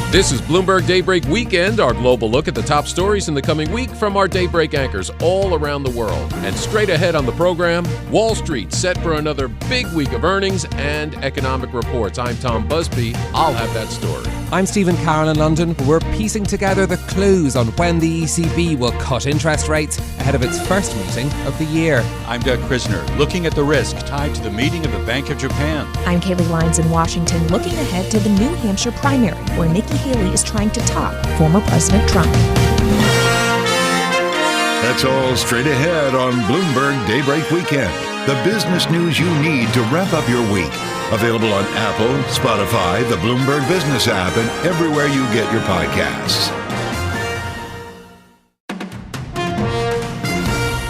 This is Bloomberg Daybreak Weekend, our global look at the top stories in the coming week from our Daybreak anchors all around the world. And straight ahead on the program, Wall Street set for another big week of earnings and economic reports. I'm Tom Busby. I'll have that story. I'm Stephen Carroll in London. We're piecing together the clues on when the ECB will cut interest rates ahead of its first meeting of the year. I'm Doug Krisner, looking at the risk tied to the meeting of the Bank of Japan. I'm Kaylee Lyons in Washington, looking ahead to the New Hampshire primary, where Nikki Haley is trying to top former President Trump. That's all straight ahead on Bloomberg Daybreak Weekend. The business news you need to wrap up your week. Available on Apple, Spotify, the Bloomberg Business app, and everywhere you get your podcasts.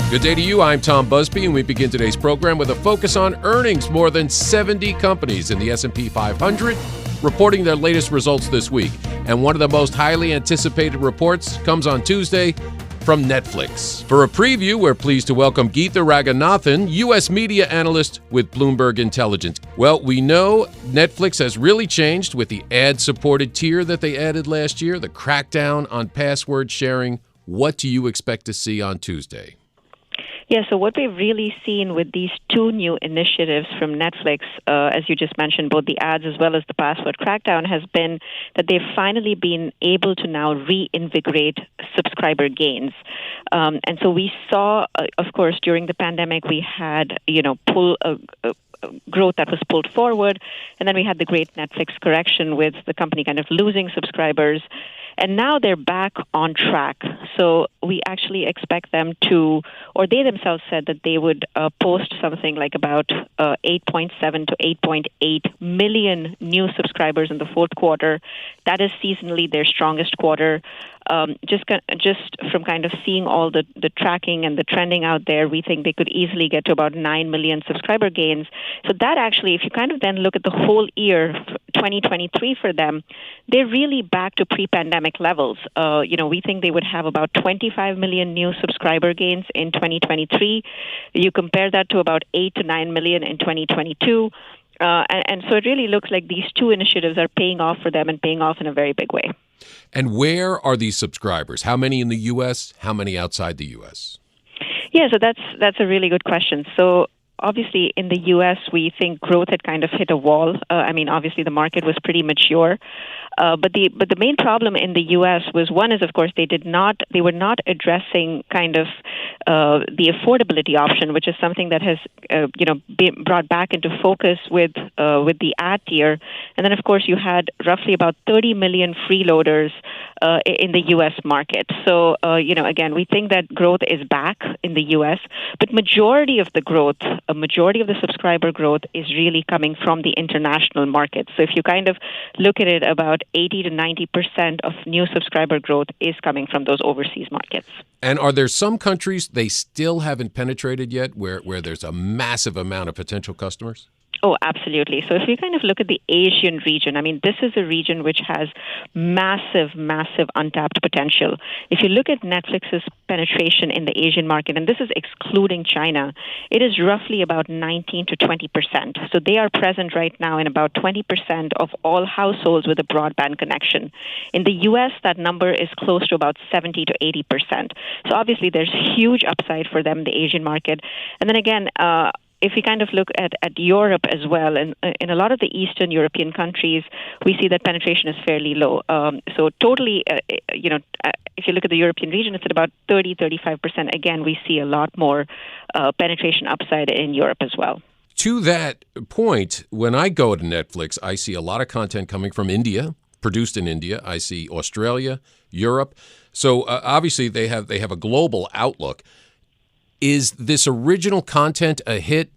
Good day to you. I'm Tom Busby, and we begin today's program with a focus on earnings. More than 70 companies in the S&P 500 reporting their latest results this week. And one of the most highly anticipated reports comes on Tuesday from Netflix. For a preview, we're pleased to welcome Geetha Raghunathan, U.S. media analyst with Bloomberg Intelligence. Well, we know Netflix has really changed with the ad-supported tier that they added last year, the crackdown on password sharing. What do you expect to see on Tuesday? Yeah, so what we've really seen with these two new initiatives from Netflix, as you just mentioned, both the ads as well as the password crackdown, has been that they've finally been able to now reinvigorate subscriber gains. And so we saw, of course, during the pandemic, we had, growth that was pulled forward, and then we had the great Netflix correction with the company kind of losing subscribers. And now they're back on track. So we actually expect them to, or they themselves said that they would post something like about 8.7 to 8.8 million new subscribers in the fourth quarter. That is seasonally their strongest quarter. Just from kind of seeing all the tracking and the trending out there, we think they could easily get to about 9 million subscriber gains. So that actually, if you kind of then look at the whole year, 2023 for them, they're really back to pre-pandemic levels. We think they would have about 25 million new subscriber gains in 2023. You compare that to about 8 to 9 million in 2022. And so it really looks like these two initiatives are paying off for them and paying off in a very big way. And where are these subscribers? How many in the U.S.? How many outside the U.S.? Yeah, so that's a really good question. So obviously in the U.S., we think growth had kind of hit a wall. Obviously the market was pretty mature. But the main problem in the U.S. was, one is, of course, they were not addressing kind of the affordability option, which is something that has been brought back into focus with the ad tier. And then, of course, you had roughly about 30 million freeloaders in the U.S. market. So again, we think that growth is back in the U.S., but majority of the subscriber growth is really coming from the international market. So if you kind of look at it, about 80 to 90% of new subscriber growth is coming from those overseas markets. And are there some countries they still haven't penetrated yet where there's a massive amount of potential customers? Oh, absolutely. So if you kind of look at the Asian region, this is a region which has massive untapped potential. If you look at Netflix's penetration in the Asian market, and this is excluding China, it is roughly about 19 to 20%. So they are present right now in about 20% of all households with a broadband connection. In the U.S., that number is close to about 70 to 80%. So obviously there's huge upside for them, the Asian market. And then again, if we kind of look at Europe as well, and in a lot of the Eastern European countries, we see that penetration is fairly low. So totally, if you look at the European region, it's at about 30-35%. Again, we see a lot more penetration upside in Europe as well. To that point, when I go to Netflix, I see a lot of content coming from India, produced in India. I see Australia, Europe. So obviously they have a global outlook. Is this original content a hit?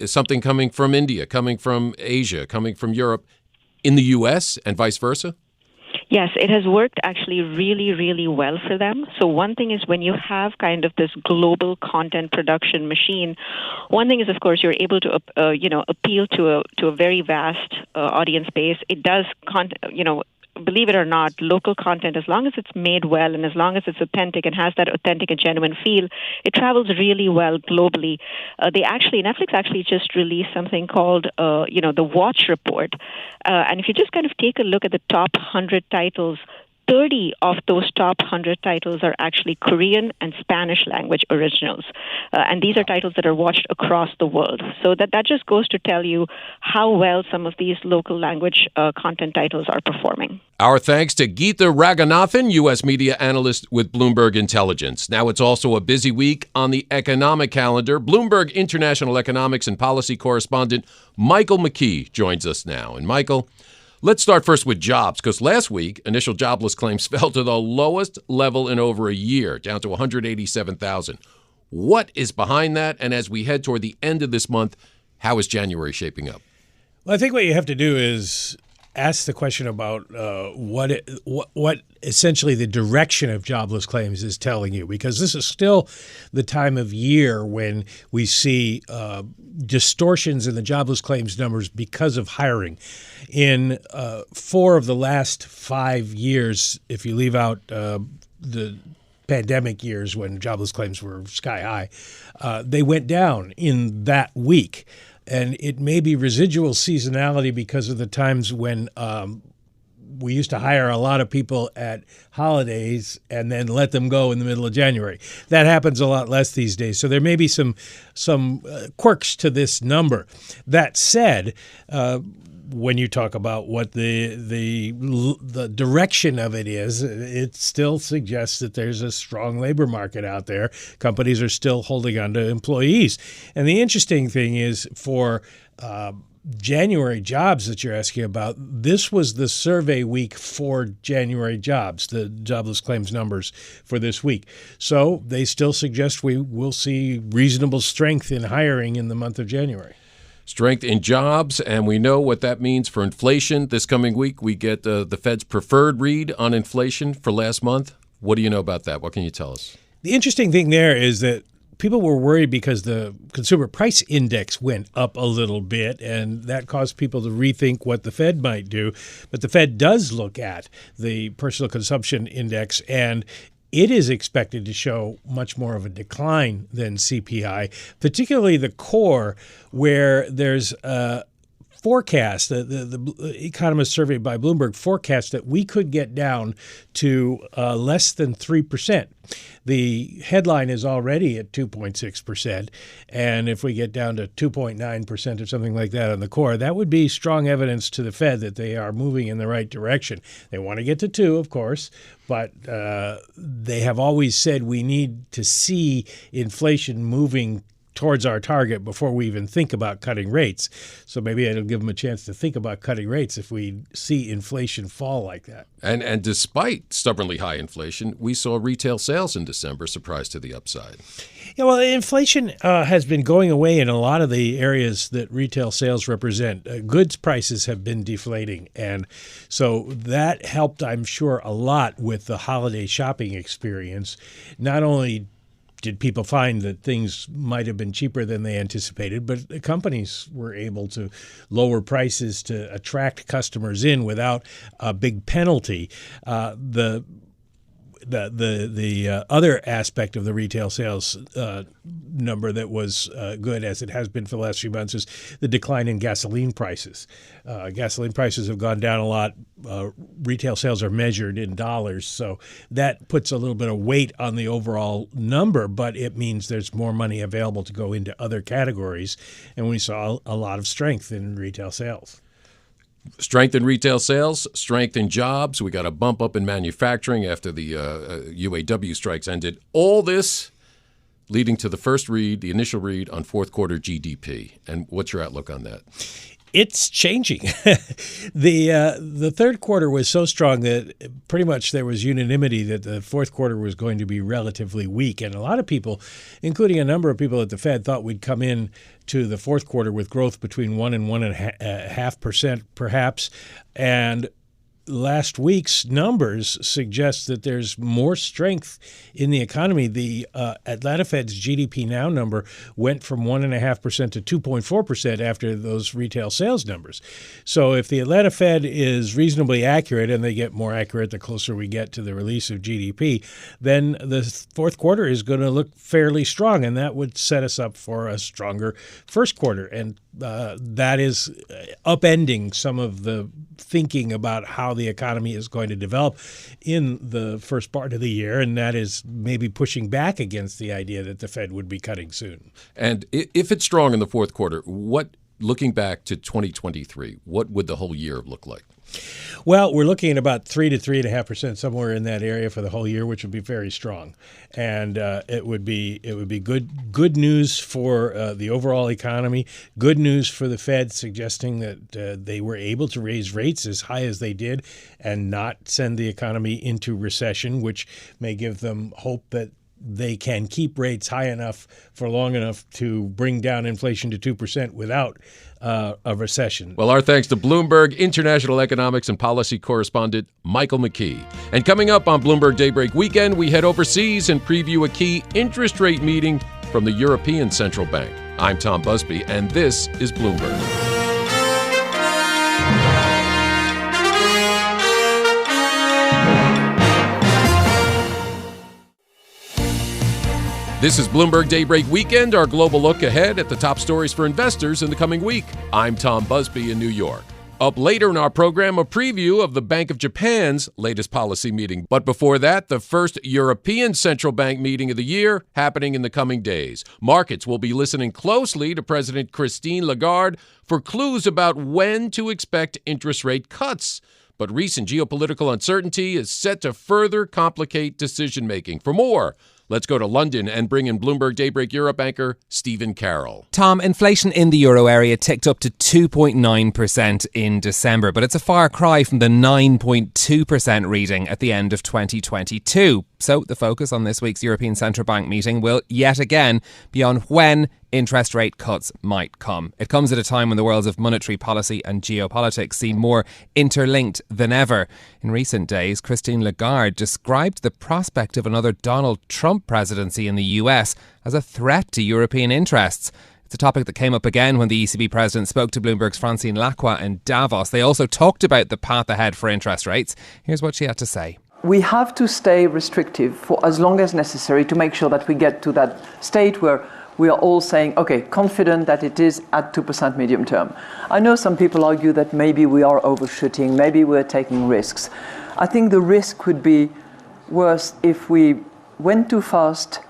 Something coming from India, coming from Asia, coming from Europe in the U.S. and vice versa? Yes, it has worked actually really, really well for them. So one thing is, when you have kind of this global content production machine, one thing is, of course, you're able to appeal to a very vast audience base. It does believe it or not, local content, as long as it's made well and as long as it's authentic and has that authentic and genuine feel, it travels really well globally. Netflix actually just released something called, the Watch Report. And if you just kind of take a look at the top 100 titles, 30 of those top 100 titles are actually Korean and Spanish language originals. And these are titles that are watched across the world. So that just goes to tell you how well some of these local language content titles are performing. Our thanks to Geeta Raghunathan, U.S. media analyst with Bloomberg Intelligence. Now it's also a busy week on the economic calendar. Bloomberg International Economics and Policy correspondent Michael McKee joins us now. And Michael, let's start first with jobs, because last week, initial jobless claims fell to the lowest level in over a year, down to 187,000. What is behind that? And as we head toward the end of this month, how is January shaping up? Well, I think what you have to do is ask the question about what essentially the direction of jobless claims is telling you, because this is still the time of year when we see distortions in the jobless claims numbers because of hiring. In 4 of the last 5 years, if you leave out the pandemic years when jobless claims were sky high, they went down in that week. And it may be residual seasonality because of the times when we used to hire a lot of people at holidays and then let them go in the middle of January. That happens a lot less these days. So there may be some quirks to this number. That said, when you talk about what the direction of it is, it still suggests that there's a strong labor market out there. Companies are still holding on to employees. And the interesting thing is for January jobs that you're asking about, this was the survey week for January jobs, the jobless claims numbers for this week. So they still suggest we will see reasonable strength in hiring in the month of January. Strength in jobs, and we know what that means for inflation. This coming week, we get the Fed's preferred read on inflation for last month. What do you know about that? What can you tell us? The interesting thing there is that people were worried because the consumer price index went up a little bit, and that caused people to rethink what the Fed might do. But the Fed does look at the personal consumption index, and it is expected to show much more of a decline than CPI, particularly the core, where there's a forecast, the economists surveyed by Bloomberg forecast that we could get down to less than 3%. The headline is already at 2.6%, and if we get down to 2.9% or something like that on the core, that would be strong evidence to the Fed that they are moving in the right direction. They want to get to 2, of course, but they have always said we need to see inflation moving towards our target before we even think about cutting rates. So maybe it'll give them a chance to think about cutting rates if we see inflation fall like that. And despite stubbornly high inflation, we saw retail sales in December surprise to the upside. Yeah, well, inflation has been going away in a lot of the areas that retail sales represent. Goods prices have been deflating, and so that helped, I'm sure, a lot with the holiday shopping experience. Not only did people find that things might have been cheaper than they anticipated, but the companies were able to lower prices to attract customers in without a big penalty. The other aspect of the retail sales number that was good, as it has been for the last few months, is the decline in gasoline prices. Gasoline prices have gone down a lot. Retail sales are measured in dollars, so that puts a little bit of weight on the overall number, but it means there's more money available to go into other categories, and we saw a lot of strength in retail sales. Strength in retail sales, strength in jobs. We got a bump up in manufacturing after the UAW strikes ended. All this leading to the initial read on fourth quarter GDP. And what's your outlook on that? It's changing. The third quarter was so strong that pretty much there was unanimity that the fourth quarter was going to be relatively weak. And a lot of people, including a number of people at the Fed, thought we'd come in to the fourth quarter with growth between 1 and 1.5% perhaps. And last week's numbers suggest that there's more strength in the economy. The Atlanta Fed's GDP Now number went from 1.5% to 2.4% after those retail sales numbers. So if the Atlanta Fed is reasonably accurate, and they get more accurate the closer we get to the release of GDP, then the fourth quarter is going to look fairly strong, and that would set us up for a stronger first quarter. And that is upending some of the thinking about how the economy is going to develop in the first part of the year, and that is maybe pushing back against the idea that the Fed would be cutting soon. And if it's strong in the fourth quarter, looking back to 2023, what would the whole year look like? Well, we're looking at about 3 to 3.5%, somewhere in that area for the whole year, which would be very strong, and it would be good news for the overall economy. Good news for the Fed, suggesting that they were able to raise rates as high as they did and not send the economy into recession, which may give them hope that they can keep rates high enough for long enough to bring down inflation to 2% without a recession. Well, our thanks to Bloomberg International Economics and Policy Correspondent Michael McKee. And coming up on Bloomberg Daybreak Weekend, we head overseas and preview a key interest rate meeting from the European Central Bank. I'm Tom Busby, and this is Bloomberg. This is Bloomberg Daybreak Weekend, our global look ahead at the top stories for investors in the coming week. I'm Tom Busby in New York. Up later in our program, a preview of the Bank of Japan's latest policy meeting. But before that, the first European Central Bank meeting of the year happening in the coming days. Markets will be listening closely to President Christine Lagarde for clues about when to expect interest rate cuts. But recent geopolitical uncertainty is set to further complicate decision-making. For more, let's go to London and bring in Bloomberg Daybreak Europe anchor Stephen Carroll. Tom, inflation in the euro area ticked up to 2.9% in December, but it's a far cry from the 9.2% reading at the end of 2022. So the focus on this week's European Central Bank meeting will yet again be on when interest rate cuts might come. It comes at a time when the worlds of monetary policy and geopolitics seem more interlinked than ever. In recent days, Christine Lagarde described the prospect of another Donald Trump presidency in the US as a threat to European interests. It's a topic that came up again when the ECB president spoke to Bloomberg's Francine Lacqua in Davos. They also talked about the path ahead for interest rates. Here's what she had to say. We have to stay restrictive for as long as necessary to make sure that we get to that state where we are all saying, okay, confident that it is at 2% medium term. I know some people argue that maybe we are overshooting, maybe we're taking risks. I think the risk would be worse if we went too fast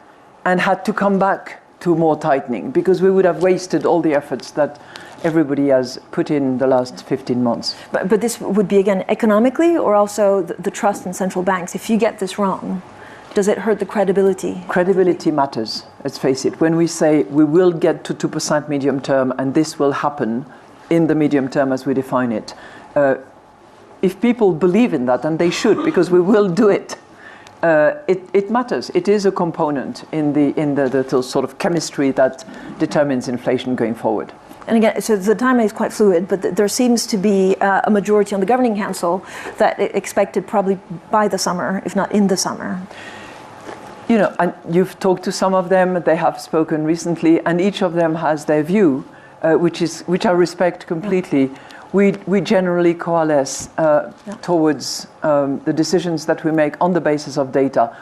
and had to come back to more tightening, because we would have wasted all the efforts that everybody has put in the last 15 months. But this would be, again, economically or also the trust in central banks. If you get this wrong, does it hurt the credibility? Credibility matters, let's face it. When we say we will get to 2% medium term and this will happen in the medium term as we define it, if people believe in that, and they should, because we will do it, it matters. It is a component in the sort of chemistry that determines inflation going forward. And again, so the timing is quite fluid, but there seems to be a majority on the Governing Council that expected probably by the summer, if not in the summer. You know, and you've talked to some of them, they have spoken recently, and each of them has their view, which I respect completely. We generally coalesce towards the decisions that we make on the basis of data.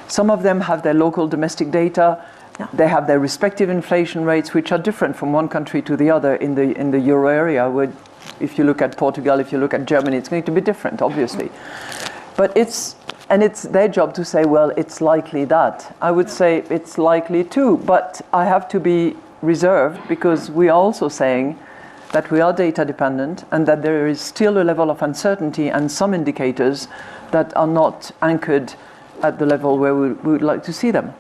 Some of them have their local domestic data. They have their respective inflation rates, which are different from one country to the other in the euro area. Where, if you look at Portugal, if you look at Germany, it's going to be different, obviously. But it's their job to say, well, it's likely that. I would say it's likely too, but I have to be reserved because we are also saying that we are data dependent and that there is still a level of uncertainty and some indicators that are not anchored at the level where we would like to see them.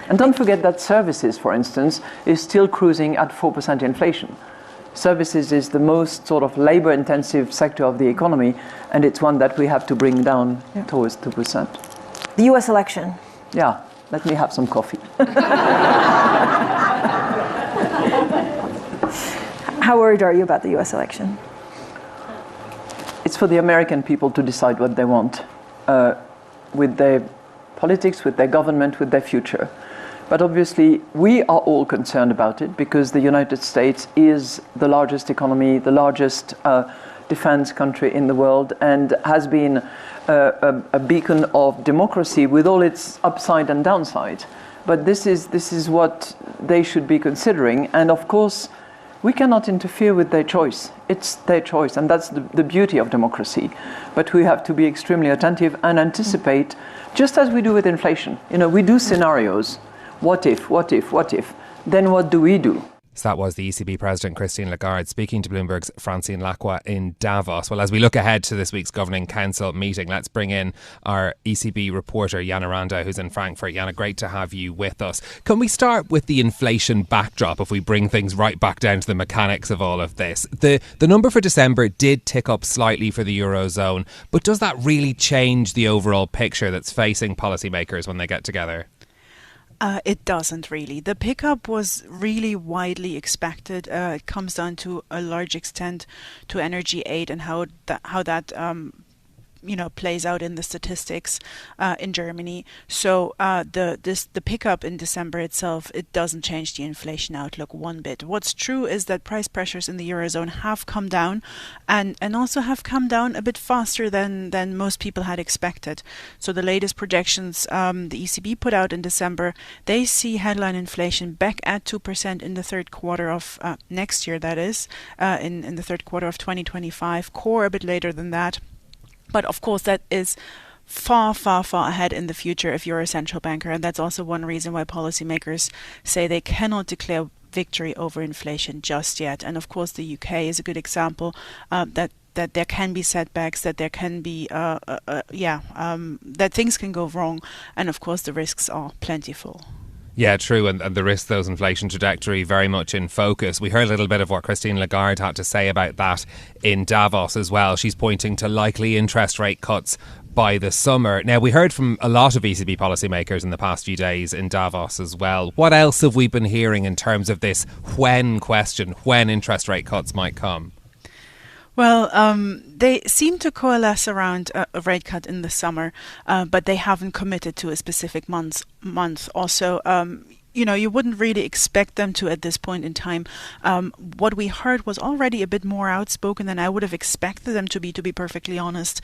And don't forget that services, for instance, is still cruising at 4% inflation. Services is the most sort of labor-intensive sector of the economy, and it's one that we have to bring down towards 2%. The U.S. election. Yeah, let me have some coffee. How worried are you about the U.S. election? it's for the American people to decide what they want with their politics, with their government, with their future. But obviously, we are all concerned about it because the United States is the largest economy, the largest defense country in the world, and has been a beacon of democracy with all its upside and downside. But this is what they should be considering. And of course, we cannot interfere with their choice. It's their choice, and that's the beauty of democracy. But we have to be extremely attentive and anticipate, just as we do with inflation. We do scenarios. What if? Then what do we do? So that was the ECB President Christine Lagarde speaking to Bloomberg's Francine Lacqua in Davos. Well, as we look ahead to this week's Governing Council meeting, let's bring in our ECB reporter, Jana Randa, who's in Frankfurt. Jana, great to have you with us. Can we start with the inflation backdrop if we bring things right back down to the mechanics of all of this? The number for December did tick up slightly for the Eurozone, but does that really change the overall picture that's facing policymakers when they get together? It doesn't really. The pickup was really widely expected. It comes down to a large extent to energy aid and how that plays out in the statistics in Germany. So the pickup in December itself, it doesn't change the inflation outlook one bit. What's true is that price pressures in the Eurozone have come down and also have come down a bit faster than most people had expected. So the latest projections the ECB put out in December, they see headline inflation back at 2% in the third quarter of next year, that is, in the third quarter of 2025, core a bit later than that. But of course, that is far, far, far ahead in the future if you're a central banker. And that's also one reason why policymakers say they cannot declare victory over inflation just yet. And of course, the UK is a good example that there can be setbacks, that there can be, that things can go wrong. And of course, the risks are plentiful. Yeah, true. And the risk, those inflation trajectory very much in focus. We heard a little bit of what Christine Lagarde had to say about that in Davos as well. She's pointing to likely interest rate cuts by the summer. Now, we heard from a lot of ECB policymakers in the past few days in Davos as well. What else have we been hearing in terms of this when question, when interest rate cuts might come? Well, they seem to coalesce around a rate cut in the summer, but they haven't committed to a specific month. Also, you wouldn't really expect them to at this point in time. What we heard was already a bit more outspoken than I would have expected them to be perfectly honest.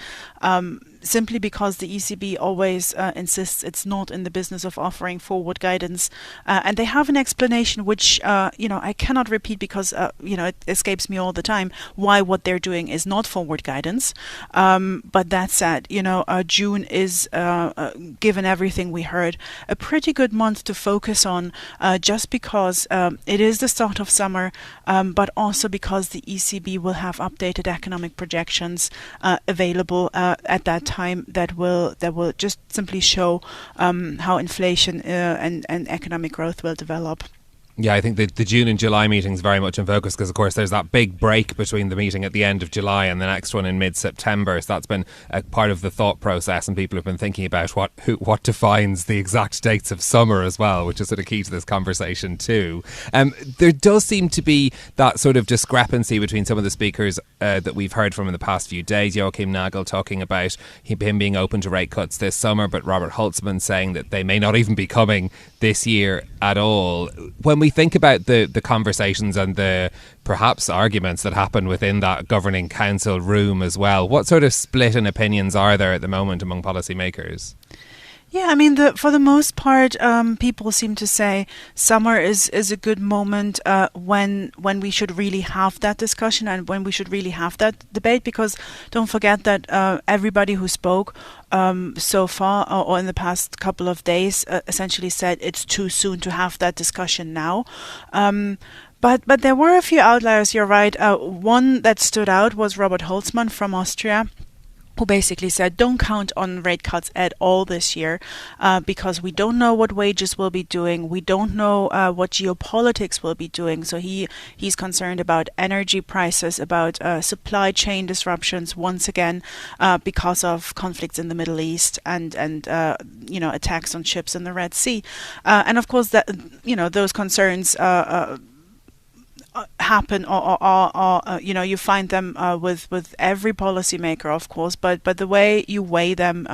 Simply because the ECB always insists it's not in the business of offering forward guidance. And they have an explanation which, I cannot repeat because, it escapes me all the time why what they're doing is not forward guidance. But that said, June is, given everything we heard, a pretty good month to focus on just because it is the start of summer, but also because the ECB will have updated economic projections available at that time that will just simply show how inflation and economic growth will develop. Yeah, I think the June and July meeting's very much in focus because, of course, there's that big break between the meeting at the end of July and the next one in mid-September. So that's been a part of the thought process, and people have been thinking about what defines the exact dates of summer as well, which is sort of key to this conversation too. There does seem to be that sort of discrepancy between some of the speakers that we've heard from in the past few days. Joachim Nagel talking about him being open to rate cuts this summer, but Robert Holtzmann saying that they may not even be coming this year at all. When we think about the conversations and the perhaps arguments that happen within that governing council room as well, what sort of split in opinions are there at the moment among policymakers? Yeah, I mean, for the most part, people seem to say summer is a good moment when we should really have that discussion and when we should really have that debate, because don't forget that everybody who spoke so far or in the past couple of days essentially said it's too soon to have that discussion now. But there were a few outliers, you're right. One that stood out was Robert Holtzmann from Austria, who basically said don't count on rate cuts at all this year because we don't know what wages will be doing. We don't know what geopolitics will be doing. So he's concerned about energy prices, about supply chain disruptions once again because of conflicts in the Middle East and attacks on ships in the Red Sea. And of course that those concerns happen, or you find them with every policymaker, of course, but the way you weigh them,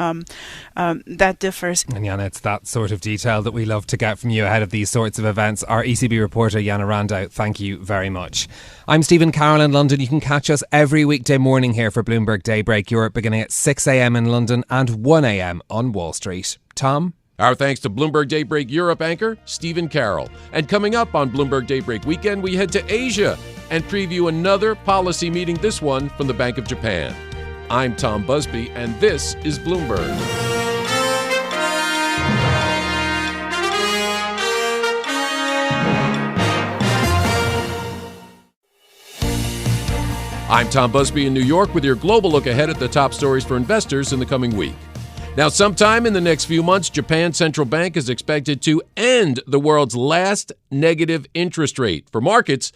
that differs. And Jana, it's that sort of detail that we love to get from you ahead of these sorts of events. Our ECB reporter Jana Randau, thank you very much. I'm Stephen Carroll in London. You can catch us every weekday morning here for Bloomberg Daybreak Europe, beginning at 6 a.m. in London and 1 a.m. on Wall Street. Tom? Our thanks to Bloomberg Daybreak Europe anchor Stephen Carroll. And coming up on Bloomberg Daybreak Weekend, we head to Asia and preview another policy meeting, this one from the Bank of Japan. I'm Tom Busby, and this is Bloomberg. I'm Tom Busby in New York with your global look ahead at the top stories for investors in the coming week. Now, sometime in the next few months, Japan's central bank is expected to end the world's last negative interest rate. For markets,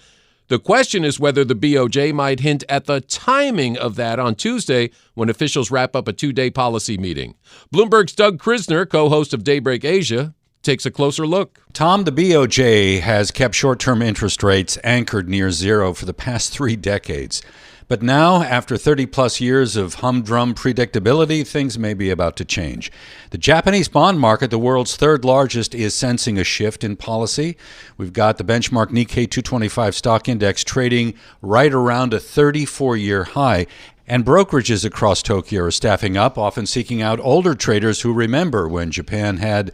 the question is whether the BOJ might hint at the timing of that on Tuesday when officials wrap up a two-day policy meeting. Bloomberg's Doug Krisner, co-host of Daybreak Asia, takes a closer look. Tom, the BOJ has kept short-term interest rates anchored near zero for the past 3 decades. But now, after 30-plus years of humdrum predictability, things may be about to change. The Japanese bond market, the world's third largest, is sensing a shift in policy. We've got the benchmark Nikkei 225 stock index trading right around a 34-year high. And brokerages across Tokyo are staffing up, often seeking out older traders who remember when Japan had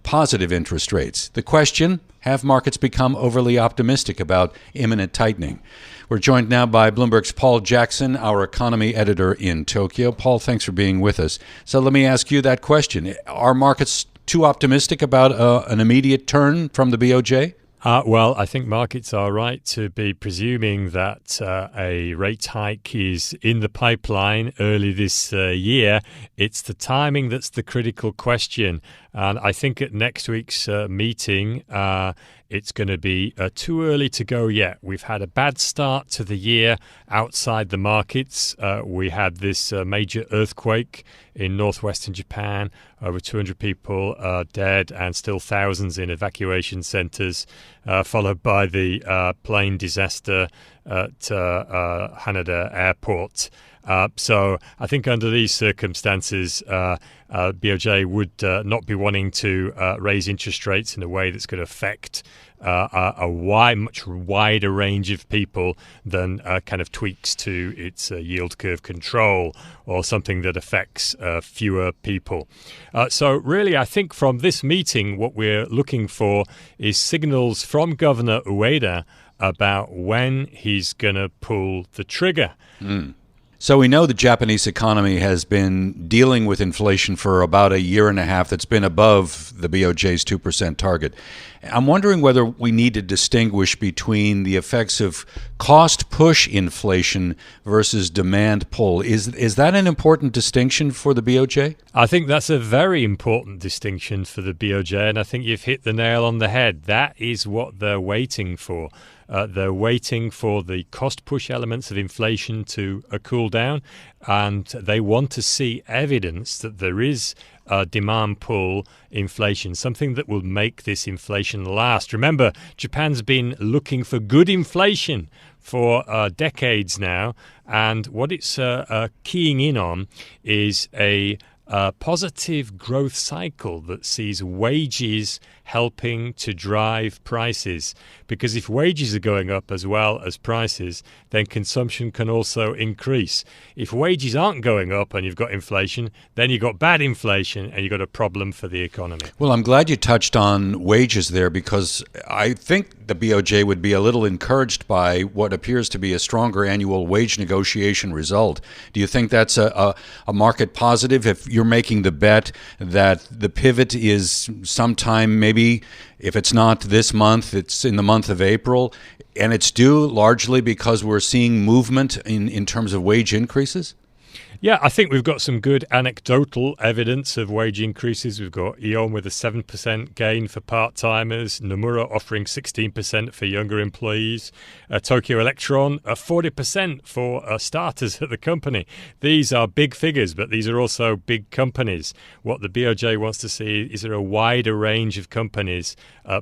positive interest rates. The question, have markets become overly optimistic about imminent tightening? We're joined now by Bloomberg's Paul Jackson, our economy editor in Tokyo. Paul, thanks for being with us. So let me ask you that question. Are markets too optimistic about an immediate turn from the BOJ? Well, I think markets are right to be presuming that a rate hike is in the pipeline early this year. It's the timing that's the critical question. And I think at next week's meeting, it's going to be too early to go yet. We've had a bad start to the year outside the markets. We had this major earthquake in northwestern Japan, over 200 people dead and still thousands in evacuation centers, followed by the plane disaster at Haneda Airport. So I think under these circumstances, BOJ would not be wanting to raise interest rates in a way that's going to affect a much wider range of people than kind of tweaks to its yield curve control or something that affects fewer people. So really, I think from this meeting, what we're looking for is signals from Governor Ueda about when he's going to pull the trigger. So we know the Japanese economy has been dealing with inflation for about a year and a half that's been above the BOJ's 2% target. I'm wondering whether we need to distinguish between the effects of cost push inflation versus demand pull. Is that an important distinction for the BOJ? I think that's a very important distinction for the BOJ, and I think you've hit the nail on the head. That is what they're waiting for. They're waiting for the cost push elements of inflation to cool down, and they want to see evidence that there is demand pull inflation, something that will make this inflation last. Remember, Japan's been looking for good inflation for decades now, and what it's keying in on is a positive growth cycle that sees wages helping to drive prices. Because if wages are going up as well as prices, then consumption can also increase. If wages aren't going up and you've got inflation, then you've got bad inflation and you've got a problem for the economy. Well, I'm glad you touched on wages there, because I think the BOJ would be a little encouraged by what appears to be a stronger annual wage negotiation result. Do you think that's a market positive if you're making the bet that the pivot is sometime, maybe if it's not this month, it's in the month of April, and it's due largely because we're seeing movement in terms of wage increases? Yeah, I think we've got some good anecdotal evidence of wage increases. We've got Aeon with a 7% gain for part-timers, Nomura offering 16% for younger employees, Tokyo Electron 40% for starters at the company. These are big figures, but these are also big companies. What the BOJ wants to see is there a wider range of companies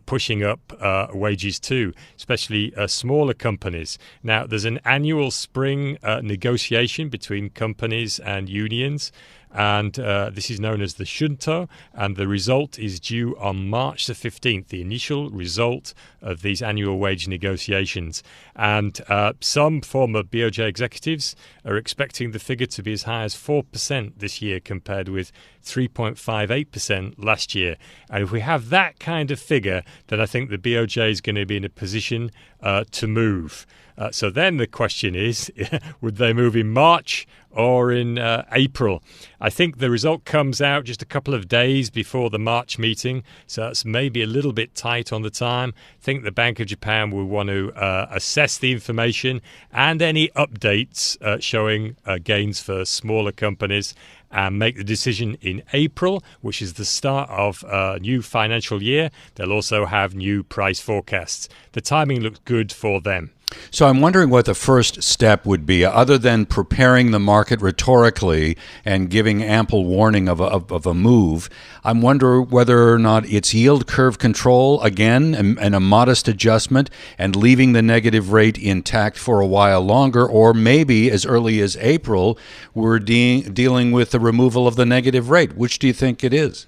pushing up wages too, especially smaller companies. Now, there's an annual spring negotiation between companies and unions, and this is known as the Shunto, and the result is due on March the 15th, the initial result of these annual wage negotiations. And some former BOJ executives are expecting the figure to be as high as 4% this year compared with 3.58% last year. And if we have that kind of figure, then I think the BOJ is going to be in a position to move. So then the question is, would they move in March or in April? I think the result comes out just a couple of days before the March meeting, so that's maybe a little bit tight on the time. I think the Bank of Japan will want to assess the information and any updates showing gains for smaller companies and make the decision in April, which is the start of a new financial year. They'll also have new price forecasts. The timing looks good for them. So I'm wondering what the first step would be, other than preparing the market rhetorically and giving ample warning of a move. I'm wondering whether or not it's yield curve control again and a modest adjustment and leaving the negative rate intact for a while longer, or maybe as early as April, we're dealing with the removal of the negative rate. Which do you think it is?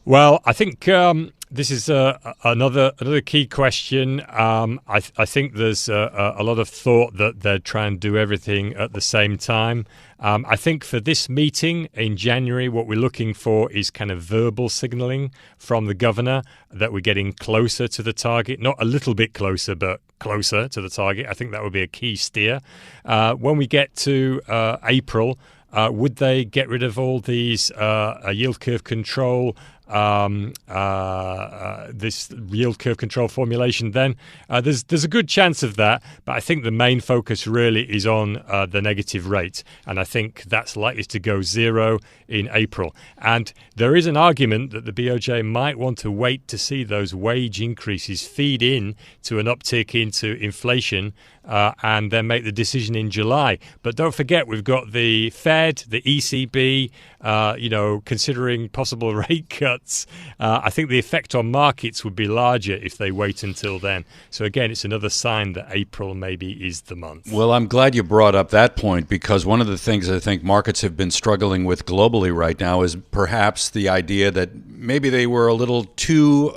Well, I think this is another key question. I think there's a lot of thought that they're trying to do everything at the same time. I think for this meeting in January, what we're looking for is kind of verbal signaling from the governor that we're getting closer to the target, not a little bit closer, but closer to the target. I think that would be a key steer. When we get to April, would they get rid of all these yield curve control, this yield curve control formulation? Then there's a good chance of that, but I think the main focus really is on the negative rate, and I think that's likely to go zero in April. And there is an argument that the BOJ might want to wait to see those wage increases feed in to an uptick into inflation and then make the decision in July. But don't forget, we've got the Fed, the ECB, considering possible rate cuts. I think the effect on markets would be larger if they wait until then. So again, it's another sign that April maybe is the month. Well, I'm glad you brought up that point, because one of the things I think markets have been struggling with globally right now is perhaps the idea that maybe they were a little too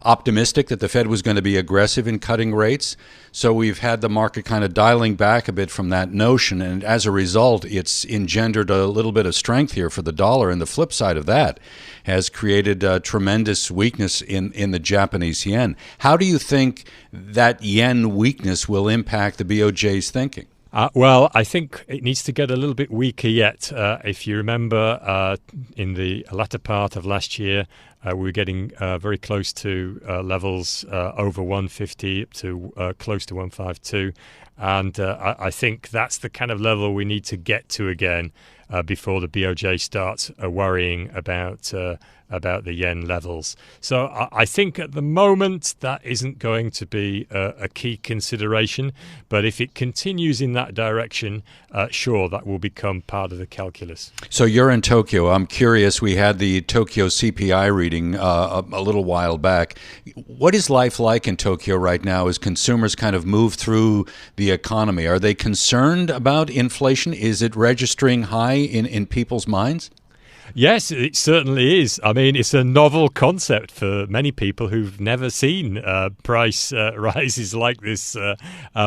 optimistic that the Fed was going to be aggressive in cutting rates. So we've had the market kind of dialing back a bit from that notion, and as a result, it's engendered a little bit of strength here for the dollar, and the flip side of that has created tremendous weakness in the Japanese yen. How do you think that yen weakness will impact the BOJ's thinking? Well, I think it needs to get a little bit weaker yet. If you remember, in the latter part of last year, we were getting very close to levels over 150 to close to 152. And I think that's the kind of level we need to get to again before the BOJ starts worrying about the yen levels. So I think at the moment that isn't going to be a key consideration. But if it continues in that direction, sure, that will become part of the calculus. So you're in Tokyo. I'm curious, we had the Tokyo CPI reading a little while back. What is life like in Tokyo right now as consumers kind of move through the economy? Are they concerned about inflation? Is it registering high in people's minds? Yes, it certainly is. I mean, it's a novel concept for many people who've never seen price rises like this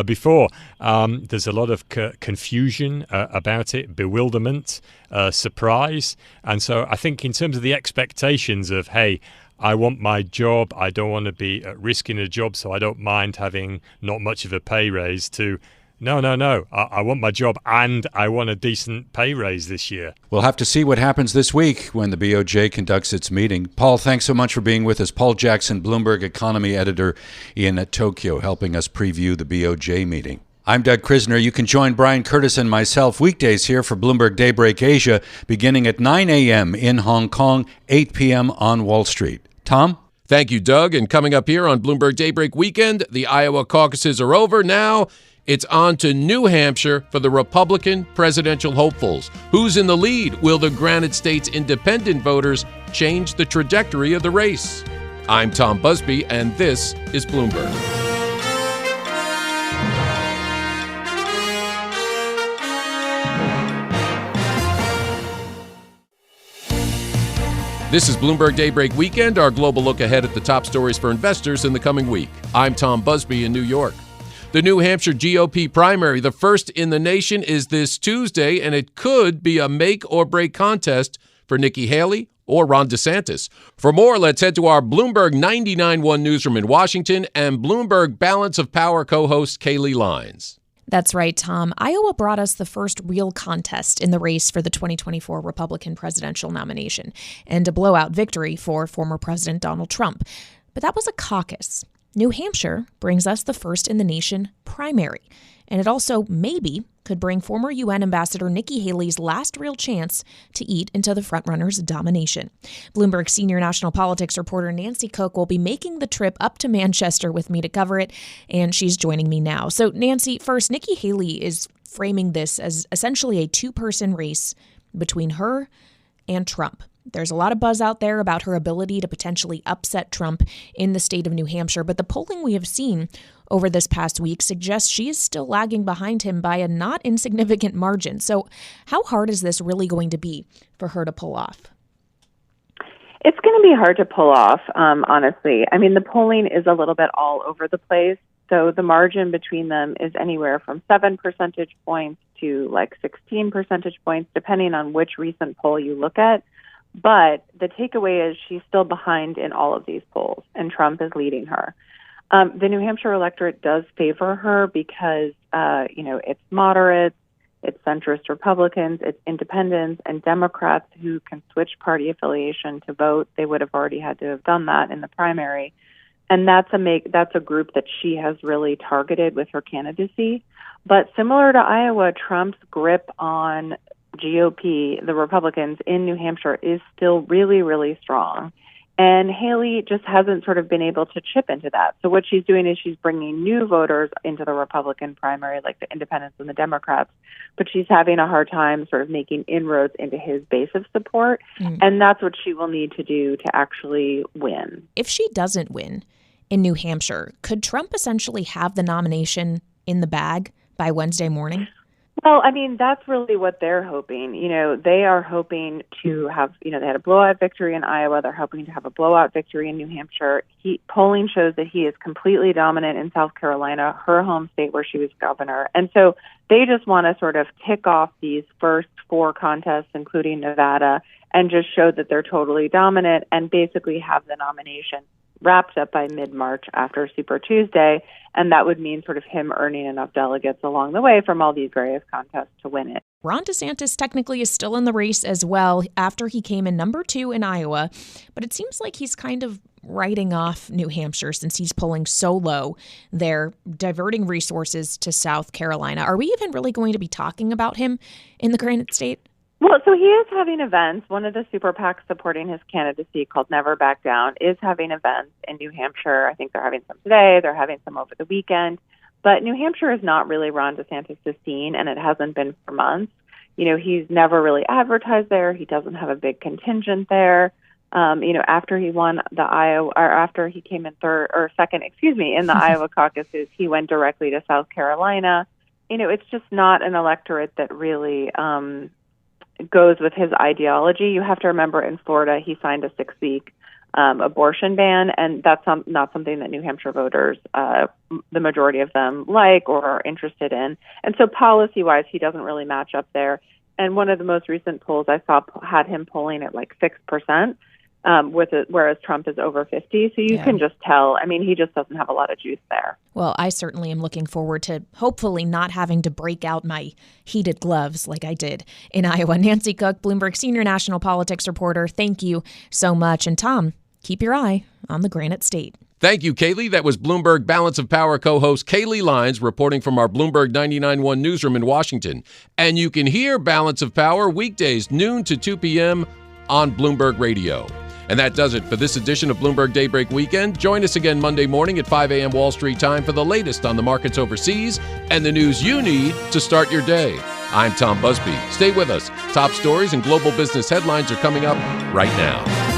before. There's a lot of confusion about it, bewilderment, surprise. And so I think in terms of the expectations of, hey, I want my job, I don't want to be at risk in a job, so I don't mind having not much of a pay raise, to No. I want my job and I want a decent pay raise this year. We'll have to see what happens this week when the BOJ conducts its meeting. Paul, thanks so much for being with us. Paul Jackson, Bloomberg economy editor in Tokyo, helping us preview the BOJ meeting. I'm Doug Krisner. You can join Brian Curtis and myself weekdays here for Bloomberg Daybreak Asia, beginning at 9 a.m. in Hong Kong, 8 p.m. on Wall Street. Tom? Thank you, Doug. And coming up here on Bloomberg Daybreak Weekend, the Iowa caucuses are over. Now it's on to New Hampshire for the Republican presidential hopefuls. Who's in the lead? Will the Granite State's independent voters change the trajectory of the race? I'm Tom Busby, and this is Bloomberg. This is Bloomberg Daybreak Weekend, our global look ahead at the top stories for investors in the coming week. I'm Tom Busby in New York. The New Hampshire GOP primary, the first in the nation, is this Tuesday, and it could be a make-or-break contest for Nikki Haley or Ron DeSantis. For more, let's head to our Bloomberg 99.1 newsroom in Washington and Bloomberg Balance of Power co-host Kaylee Lines. That's right, Tom. Iowa brought us the first real contest in the race for the 2024 Republican presidential nomination and a blowout victory for former President Donald Trump. But that was a caucus. New Hampshire brings us the first in the nation primary. And it also maybe could bring former UN Ambassador Nikki Haley's last real chance to eat into the frontrunner's domination. Bloomberg senior national politics reporter Nancy Cook will be making the trip up to Manchester with me to cover it, and she's joining me now. So, Nancy, first, Nikki Haley is framing this as essentially a two-person race between her and Trump. There's a lot of buzz out there about her ability to potentially upset Trump in the state of New Hampshire, but the polling we have seen over this past week suggests she is still lagging behind him by a not insignificant margin. So how hard is this really going to be for her to pull off? It's going to be hard to pull off, honestly. I mean, the polling is a little bit all over the place. So the margin between them is anywhere from 7 percentage points to like 16 percentage points, depending on which recent poll you look at. But the takeaway is she's still behind in all of these polls, and Trump is leading her. The New Hampshire electorate does favor her because, it's moderates, it's centrist Republicans, it's independents, and Democrats who can switch party affiliation to vote. They would have already had to have done that in the primary. And that's a group that she has really targeted with her candidacy. But similar to Iowa, Trump's grip on GOP, the Republicans in New Hampshire, is still really, really strong. And Haley just hasn't sort of been able to chip into that. So what she's doing is she's bringing new voters into the Republican primary, like the independents and the Democrats, but she's having a hard time sort of making inroads into his base of support. And that's what she will need to do to actually win. If she doesn't win in New Hampshire, could Trump essentially have the nomination in the bag by Wednesday morning? Well, I mean, that's really what they're hoping. They are hoping to have, they had a blowout victory in Iowa. They're hoping to have a blowout victory in New Hampshire. Polling shows that he is completely dominant in South Carolina, her home state where she was governor. And so they just want to sort of tick off these first 4 contests, including Nevada, and just show that they're totally dominant and basically have the nomination wrapped up by mid-March after Super Tuesday, and that would mean sort of him earning enough delegates along the way from all these various contests to win it. Ron DeSantis technically is still in the race as well after he came in number 2 in Iowa, but it seems like he's kind of writing off New Hampshire since he's polling so low. They're diverting resources to South Carolina. Are we even really going to be talking about him in the Granite State? Well, so he is having events. One of the super PACs supporting his candidacy, called Never Back Down, is having events in New Hampshire. I think they're having some today. They're having some over the weekend. But New Hampshire is not really Ron DeSantis' scene, and it hasn't been for months. He's never really advertised there. He doesn't have a big contingent there. After he won the Iowa, or after he came in second in the Iowa caucuses, he went directly to South Carolina. It's just not an electorate that really goes with his ideology. You have to remember, in Florida, he signed a 6-week abortion ban, and that's not something that New Hampshire voters, the majority of them, like or are interested in. And so policy-wise, he doesn't really match up there. And one of the most recent polls I saw had him polling at like 6%, whereas Trump is over 50. So you can just tell. I mean, he just doesn't have a lot of juice there. Well, I certainly am looking forward to hopefully not having to break out my heated gloves like I did in Iowa. Nancy Cook, Bloomberg senior national politics reporter, thank you so much. And Tom, keep your eye on the Granite State. Thank you, Kaylee. That was Bloomberg Balance of Power co-host Kaylee Lyons reporting from our Bloomberg 99.1 newsroom in Washington. And you can hear Balance of Power weekdays noon to 2 p.m. on Bloomberg Radio. And that does it for this edition of Bloomberg Daybreak Weekend. Join us again Monday morning at 5 a.m. Wall Street time for the latest on the markets overseas and the news you need to start your day. I'm Tom Busby. Stay with us. Top stories and global business headlines are coming up right now.